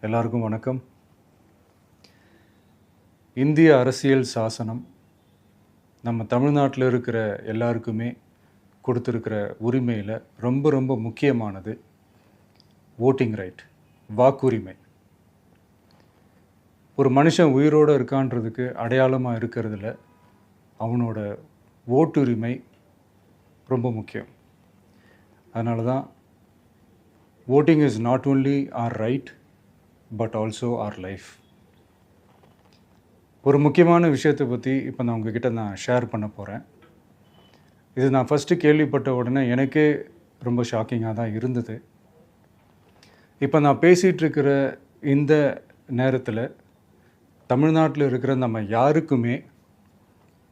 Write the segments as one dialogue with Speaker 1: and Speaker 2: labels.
Speaker 1: எல்லாருக்கும் வணக்கம். இந்திய அரசியல் சாசனம் நம்ம தமிழ்நாட்டில் இருக்கிற எல்லாருக்குமே கொடுத்துருக்கிற உரிமையில் ரொம்ப ரொம்ப முக்கியமானது ஓட்டிங் ரைட், வாக்குரிமை. ஒரு மனுஷன் உயிரோடு இருக்கான்றதுக்கு அடையாளமாக இருக்கிறதுல அவனோட ஓட்டுரிமை ரொம்ப முக்கியம். அதனால தான் voting is not only our right but also our life. ஒரு முக்கியமான விஷயத்தை பற்றி இப்போ நான் உங்ககிட்ட ஷேர் பண்ண போகிறேன். இது நான் ஃபஸ்ட்டு கேள்விப்பட்ட உடனே எனக்கே ரொம்ப ஷாக்கிங்காக தான் இருந்தது. இப்போ நான் பேசிகிட்டு இருக்கிற இந்த நேரத்தில் தமிழ்நாட்டில் இருக்கிற நம்ம யாருக்குமே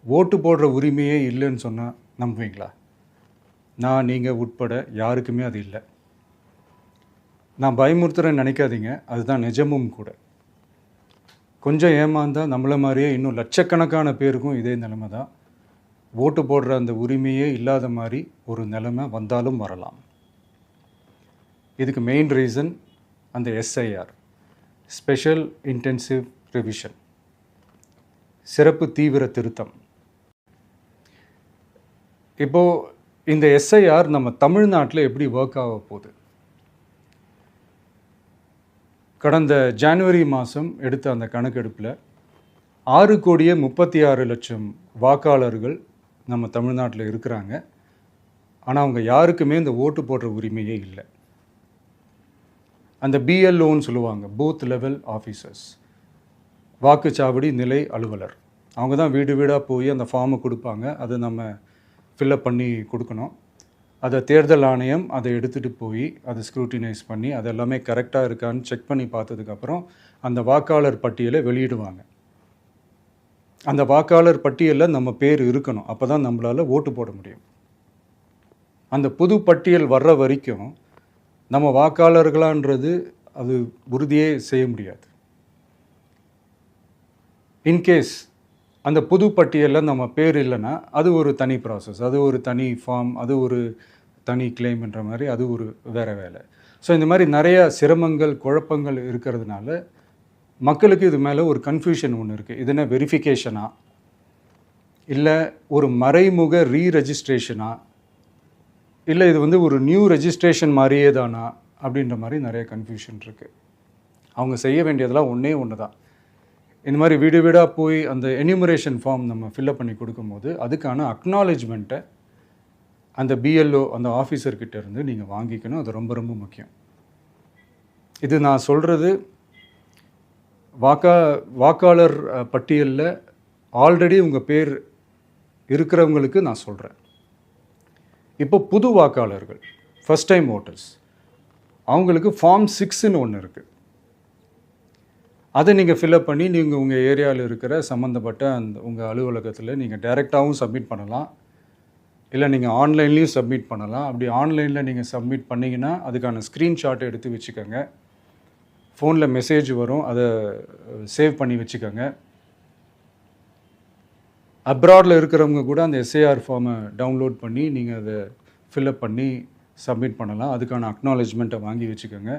Speaker 1: ஓட்டு போடுற உரிமையே இல்லைன்னு சொன்னால் நம்புவீங்களா? நான் நீங்கள் உட்பட யாருக்குமே அது இல்லை. நான் பயமுறுத்துறேன்னு நினைக்காதீங்க, அதுதான் நிஜமும் கூட. கொஞ்சம் ஏமாந்தால் நம்மளை மாதிரியே இன்னும் லட்சக்கணக்கான பேருக்கும் இதே நிலைமை தான். ஓட்டு போடுற அந்த உரிமையே இல்லாத மாதிரி ஒரு நிலைமை வந்தாலும் வரலாம். இதுக்கு மெயின் ரீசன் அந்த எஸ்ஐஆர், ஸ்பெஷல் இன்டென்சிவ் ரிவிஷன், சிறப்பு தீவிர திருத்தம். இப்போது இந்த எஸ்ஐஆர் நம்ம தமிழ்நாட்டில் எப்படி ஒர்க் ஆக போகுது? கடந்த ஜனவரி மாதம் எடுத்த அந்த கணக்கெடுப்பில் 6,36,00,000 வாக்காளர்கள் நம்ம தமிழ்நாட்டில் இருக்கிறாங்க. ஆனால் அவங்க யாருக்குமே இந்த ஓட்டு போடுற உரிமையே இல்லை. அந்த பிஎல்ஓன்னு சொல்லுவாங்க, பூத் லெவல் ஆஃபீஸர்ஸ், வாக்குச்சாவடி நிலை அலுவலர். அவங்க தான் வீடு வீடாக போய் அந்த ஃபார்மை கொடுப்பாங்க. அதை நம்ம ஃபில்அப் பண்ணி கொடுக்கணும். அதை தேர்தல் ஆணையம் அதை எடுத்துகிட்டு போய் அதை ஸ்க்ரூட்டினைஸ் பண்ணி அது எல்லாமே கரெக்டாக இருக்கான்னு செக் பண்ணி பார்த்ததுக்கப்புறம் அந்த வாக்காளர் பட்டியலை வெளியிடுவாங்க. அந்த வாக்காளர் பட்டியலில் நம்ம பேர் இருக்கணும், அப்போ தான் நம்மளால் ஓட்டு போட முடியும். அந்த புது பட்டியல் வர்ற வரைக்கும் நம்ம வாக்காளர்களான்றது அது உறுதியே செய்ய முடியாது. இன்கேஸ் அந்த புது பட்டியலில் நம்ம பேர் இல்லைன்னா அது ஒரு தனி ப்ராசஸ், அது ஒரு தனி ஃபார்ம், அது ஒரு தனி கிளைம்ன்ற மாதிரி அது ஒரு வேறு வேலை. ஸோ இந்த மாதிரி நிறையா சிரமங்கள் குழப்பங்கள் இருக்கிறதுனால மக்களுக்கு இது மேலே ஒரு கன்ஃபியூஷன் ஒன்று இருக்குது. இது என்ன வெரிஃபிகேஷனா இல்லை ஒரு மறைமுக ரீரெஜிஸ்ட்ரேஷனா இல்லை இது ஒரு நியூ ரெஜிஸ்ட்ரேஷன் மாதிரியே தானா அப்படின்ற மாதிரி நிறைய கன்ஃபியூஷன் இருக்குது. அவங்க செய்ய வேண்டியதெல்லாம் ஒன்று தான். இந்த மாதிரி வீடு வீடாக போய் அந்த என்யூமரேஷன் ஃபார்ம் நம்ம ஃபில்அப் பண்ணி கொடுக்கும்போது அதுக்கான அக்னாலேஜ்மெண்ட்டை அந்த பிஎல்ஓ அந்த ஆஃபீஸர்கிட்ட இருந்து நீங்கள் வாங்கிக்கணும். அது ரொம்ப ரொம்ப முக்கியம். இது நான் சொல்கிறது வாக்காளர் பட்டியலில் ஆல்ரெடி உங்கள் பேர் இருக்கிறவங்களுக்கு நான் சொல்கிறேன். இப்போ புது வாக்காளர்கள், ஃபஸ்ட் டைம் ஓட்டர்ஸ், அவங்களுக்கு ஃபார்ம் 6ன்னு ஒன்று இருக்குது. அதை நீங்கள் ஃபில்அப் பண்ணி நீங்கள் உங்கள் ஏரியாவில் இருக்கிற சம்மந்தப்பட்ட அந்த உங்கள் அலுவலகத்தில் நீங்கள் டைரெக்டாகவும் சப்மிட் பண்ணலாம், இல்லை நீங்கள் ஆன்லைன்லேயும் சப்மிட் பண்ணலாம். அப்படி ஆன்லைனில் நீங்கள் சப்மிட் பண்ணிங்கன்னா அதுக்கான ஸ்க்ரீன்ஷாட்டை எடுத்து வச்சுக்கோங்க. ஃபோனில் மெசேஜ் வரும், அதை சேவ் பண்ணி வச்சுக்கோங்க. அப்ராடில் இருக்கிறவங்க கூட அந்த எஸ்ஐஆர் ஃபார்மை டவுன்லோட் பண்ணி நீங்கள் அதை ஃபில்அப் பண்ணி சப்மிட் பண்ணலாம். அதுக்கான அக்னாலேஜ்மெண்ட்டை வாங்கி வச்சுக்கோங்க.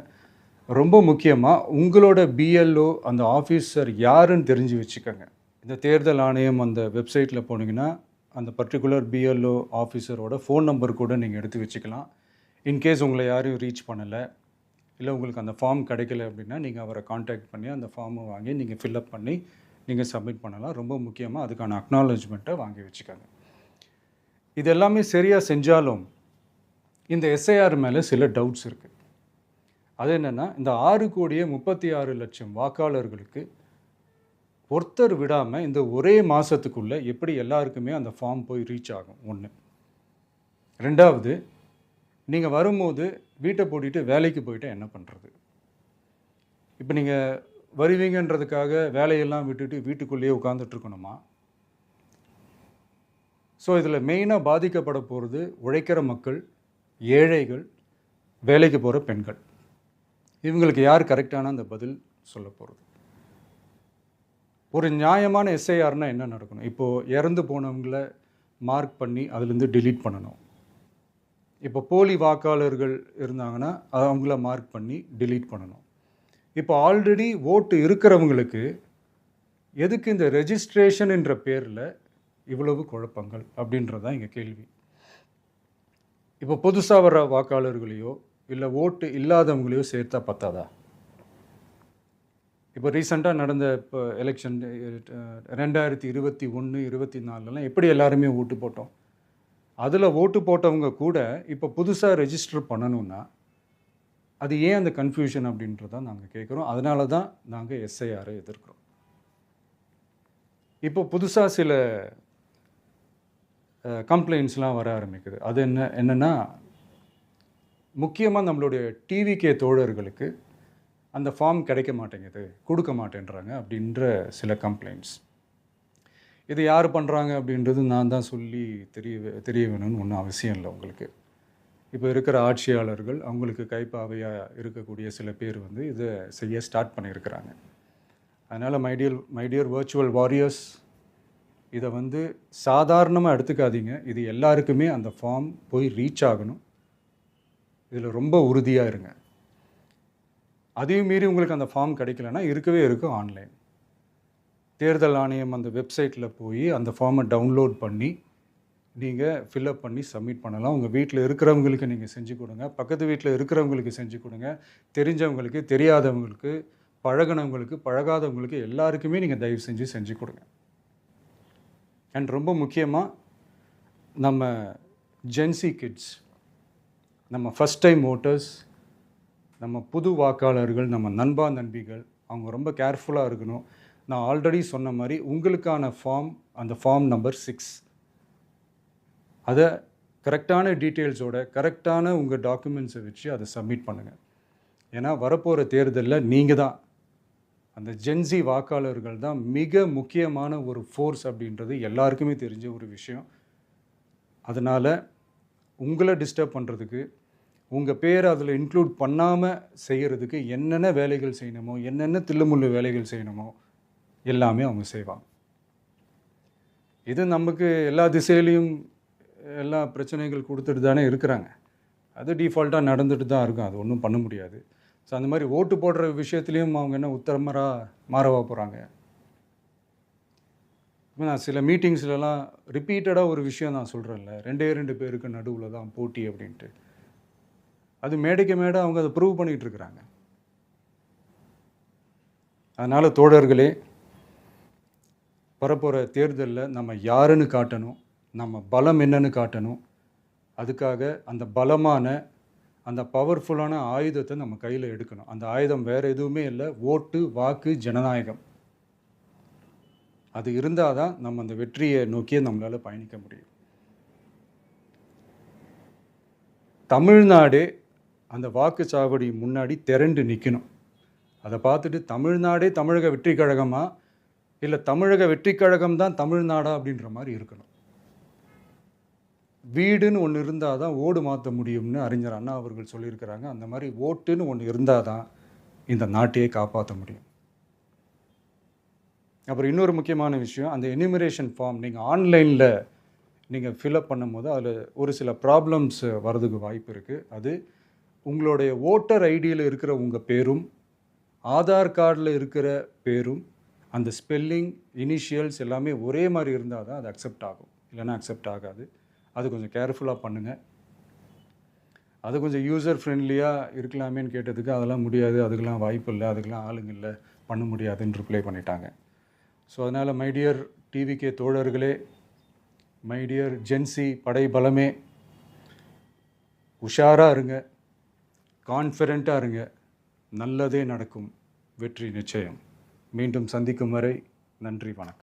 Speaker 1: ரொம்ப முக்கியமாக உங்களோட பிஎல்ஓ அந்த ஆஃபீஸர் யாருன்னு தெரிஞ்சு வச்சுக்கோங்க. இந்த தேர்தல் ஆணையம் அந்த வெப்சைட்டில் போனீங்கன்னா அந்த பர்டிகுலர் பிஎல்ஓ ஆஃபீஸரோட ஃபோன் நம்பர் கூட நீங்கள் எடுத்து வச்சுக்கலாம். இன்கேஸ் உங்களை யாரையும் ரீச் பண்ணலை இல்லை உங்களுக்கு அந்த ஃபார்ம் கிடைக்கல அப்படின்னா நீங்கள் அவரை காண்டாக்ட் பண்ணி அந்த ஃபார்மை வாங்கி நீங்கள் ஃபில்அப் பண்ணி நீங்கள் சப்மிட் பண்ணலாம். ரொம்ப முக்கியமாக அதுக்கான அக்னாலேஜ்மெண்ட்டை வாங்கி வச்சுக்கோங்க. இது எல்லாமே சரியாக செஞ்சாலும் இந்த எஸ்ஐஆர் மேலே சில டவுட்ஸ் இருக்குது. அது என்னென்னா, இந்த 6,36,00,000 வாக்காளர்களுக்கு ஒருத்தர் விடாமல் இந்த ஒரே மாதத்துக்குள்ளே எப்படி எல்லாருக்குமே அந்த ஃபார்ம் போய் ரீச் ஆகும்? ஒன்று. ரெண்டாவது, நீங்கள் வரும்போது வீட்டை பூட்டிட்டு வேலைக்கு போயிட்டு என்ன பண்ணுறது? இப்போ நீங்கள் வருவீங்கன்றதுக்காக வேலையெல்லாம் விட்டுட்டு வீட்டுக்குள்ளேயே உட்காந்துட்ருக்கணுமா? ஸோ இதில் மெயினாக பாதிக்கப்பட போகிறது உழைக்கிற மக்கள், ஏழைகள், வேலைக்கு போகிற பெண்கள். இவங்களுக்கு யார் கரெக்டான அந்த பதில் சொல்ல போகிறது? ஒரு நியாயமான எஸ்ஐஆர்னால் என்ன நடக்கணும்? இப்போது இறந்து போனவங்களை மார்க் பண்ணி அதுலேருந்து டிலீட் பண்ணணும். இப்போ போலி வாக்காளர்கள் இருந்தாங்கன்னா அவங்கள மார்க் பண்ணி டிலீட் பண்ணணும். இப்போ ஆல்ரெடி ஓட்டு இருக்கிறவங்களுக்கு எதுக்கு இந்த ரெஜிஸ்ட்ரேஷன் என்ற பேரில் இவ்வளவு குழப்பங்கள் அப்படின்றது தான் எங்கள் கேள்வி. இப்போ புதுசாக வர்ற வாக்காளர்களையோ இல்லை ஓட்டு இல்லாதவங்களையோ சேர்த்தா பத்தாதா? இப்போ ரீசெண்டாக நடந்த இப்போ எலெக்ஷன் 2021, 24 எப்படி எல்லாருமே ஓட்டு போட்டோம்? அதில் ஓட்டு போட்டவங்க கூட இப்போ புதுசாக ரெஜிஸ்டர் பண்ணணும்னா அது ஏன் அந்த கன்ஃபியூஷன் அப்படின்றத நாங்கள் கேட்குறோம். அதனால தான் நாங்கள் எஸ்ஐஆரை எதிர்க்கிறோம். இப்போ புதுசாக சில கம்ப்ளைண்ட்ஸ்லாம் வர ஆரம்பிக்குது. அது என்னென்னா முக்கியமாக நம்மளுடைய டிவிகே தோழர்களுக்கு அந்த ஃபார்ம் கிடைக்க மாட்டேங்குது, கொடுக்க மாட்டேன்றாங்க அப்படின்ற சில கம்ப்ளைண்ட்ஸ். இது யார் பண்ணுறாங்க அப்படின்றது நான் தான் சொல்லி தெரிய வேணும்னு ஒன்றும் அவசியம் இல்லை உங்களுக்கு. இப்போ இருக்கிற ஆட்சியாளர்கள் அவங்களுக்கு கைப்பாவையாக இருக்கக்கூடிய சில பேர் வந்து இதை செய்ய ஸ்டார்ட் பண்ணியிருக்கிறாங்க. அதனால் மைடியர் வர்ச்சுவல் வாரியர்ஸ், இதை வந்து சாதாரணமாக எடுத்துக்காதீங்க. இது எல்லாருக்குமே அந்த ஃபார்ம் போய் ரீச் ஆகணும். இதில் ரொம்ப உறுதியாக இருங்க. அதையும் மீறி உங்களுக்கு அந்த ஃபார்ம் கிடைக்கலன்னா இருக்கவே இருக்கும் ஆன்லைன். தேர்தல் ஆணையம் அந்த வெப்சைட்டில் போய் அந்த ஃபார்மை டவுன்லோட் பண்ணி நீங்கள் ஃபில்அப் பண்ணி சப்மிட் பண்ணலாம். உங்கள் வீட்டில் இருக்கிறவங்களுக்கு நீங்கள் செஞ்சு கொடுங்க, பக்கத்து வீட்டில் இருக்கிறவங்களுக்கு செஞ்சு கொடுங்க, தெரிஞ்சவங்களுக்கு, தெரியாதவங்களுக்கு, பழகினவங்களுக்கு, பழகாதவங்களுக்கு எல்லாருக்குமே நீங்கள் தயவு செஞ்சு கொடுங்க. அண்ட் ரொம்ப முக்கியமாக நம்ம ஜென்சி கிட்ஸ், நம்ம ஃபஸ்ட் டைம் ஓட்டர்ஸ், நம்ம புது வாக்காளர்கள், நம்ம நண்பா நண்பிகள், அவங்க ரொம்ப கேர்ஃபுல்லாக இருக்கணும். நான் ஆல்ரெடி சொன்ன மாதிரி உங்களுக்கான ஃபார்ம், அந்த ஃபார்ம் நம்பர் 6, அதை கரெக்டான டீட்டெயில்ஸோட கரெக்டான உங்கள் டாக்குமெண்ட்ஸை வச்சு அதை சப்மிட் பண்ணுங்கள். ஏன்னா வரப்போகிற தேர்தலில் நீங்கள் தான், அந்த ஜென்சி வாக்காளர்கள் தான் மிக முக்கியமான ஒரு ஃபோர்ஸ் அப்படின்றது எல்லாருக்குமே தெரிஞ்ச ஒரு விஷயம். அதனால் உங்களை டிஸ்டர்ப் பண்ணுறதுக்கு, உங்கள் பேரை அதில் இன்க்ளூட் பண்ணாமல் செய்கிறதுக்கு என்னென்ன வேலைகள் செய்யணுமோ, என்னென்ன தில்லுமுள்ளு வேலைகள் செய்யணுமோ எல்லாமே அவங்க செய்வாங்க. இது நமக்கு எல்லா திசையிலையும் எல்லா பிரச்சனைகள் கொடுத்துட்டு தானே இருக்கிறாங்க. அது டிஃபால்ட்டாக நடந்துட்டு தான் இருக்கும், அது ஒன்றும் பண்ண முடியாது. ஸோ அந்த மாதிரி ஓட்டு போடுற விஷயத்துலேயும் அவங்க என்ன உத்தரமராக மாறவா போகிறாங்க? இப்போ நான் சில மீட்டிங்ஸ்லலாம் ரிப்பீட்டடாக ஒரு விஷயம் நான் சொல்கிறேன்ல, 2 பேருக்கு நடுவில் தான் போட்டி அப்படின்ட்டு. அது மேடைக்கு மேடை அவங்க அதை ப்ரூவ் பண்ணிகிட்டு இருக்கிறாங்க. அதனால் தோழர்களே, வரப்போகிற தேர்தலில் நம்ம யாருன்னு காட்டணும், நம்ம பலம் என்னன்னு காட்டணும். அதுக்காக அந்த பலமான, அந்த பவர்ஃபுல்லான ஆயுதத்தை நம்ம கையில் எடுக்கணும். அந்த ஆயுதம் வேறு எதுவுமே இல்லை, ஓட்டு, வாக்கு, ஜனநாயகம். அது இருந்தால் தான் நம்ம அந்த வெற்றியை நோக்கியே நம்மளால் பயணிக்க முடியும். தமிழ்நாடே அந்த வாக்குச்சாவடி முன்னாடி திரண்டு நிற்கணும். அதை பார்த்துட்டு தமிழ்நாடே தமிழக வெற்றி கழகமா, இல்லை தமிழக வெற்றி கழகம் தான் தமிழ்நாடா அப்படின்ற மாதிரி இருக்கணும். வீடுன்னு ஒன்று இருந்தால் தான் ஓடு மாற்ற முடியும்னு அறிஞர் அண்ணா அவர்கள் சொல்லியிருக்கிறாங்க. அந்த மாதிரி ஓட்டுன்னு ஒன்று இருந்தால் தான் இந்த நாட்டையே காப்பாற்ற முடியும். அப்புறம் இன்னொரு முக்கியமான விஷயம், அந்த எனிமரேஷன் ஃபார்ம் நீங்கள் ஆன்லைனில் நீங்கள் ஃபில்அப் பண்ணும்போது அதில் ஒரு சில ப்ராப்ளம்ஸ் வர்றதுக்கு வாய்ப்பு இருக்குது. அது உங்களுடைய ஓட்டர் ஐடியில் இருக்கிற உங்கள் பேரும், ஆதார் கார்டில் இருக்கிற பேரும், அந்த ஸ்பெல்லிங், இனிஷியல்ஸ் எல்லாமே ஒரே மாதிரி இருந்தால் தான் அது அக்செப்ட் ஆகும், இல்லைன்னா அக்செப்ட் ஆகாது. அது கொஞ்சம் கேர்ஃபுல்லாக பண்ணுங்கள். அது கொஞ்சம் யூசர் ஃப்ரெண்ட்லியாக இருக்கலாமேன்னு கேட்டதுக்கு அதெல்லாம் முடியாது, அதுக்கெல்லாம் வாய்ப்பு இல்லை, அதுக்கெல்லாம் ஆளுங்க இல்லை, பண்ண முடியாதுன்னு ரிப்ளை பண்ணிட்டாங்க. ஸோ அதனால் மைடியர் டிவிகே தோழர்களே, மைடியர் ஜென்சி படை பலமே, உஷாராக இருங்க, கான்ஃபிடெண்ட்டாக இருங்க, நல்லதே நடக்கும், வெற்றி நிச்சயம். மீண்டும் சந்திக்கும் வரை நன்றி, வணக்கம்.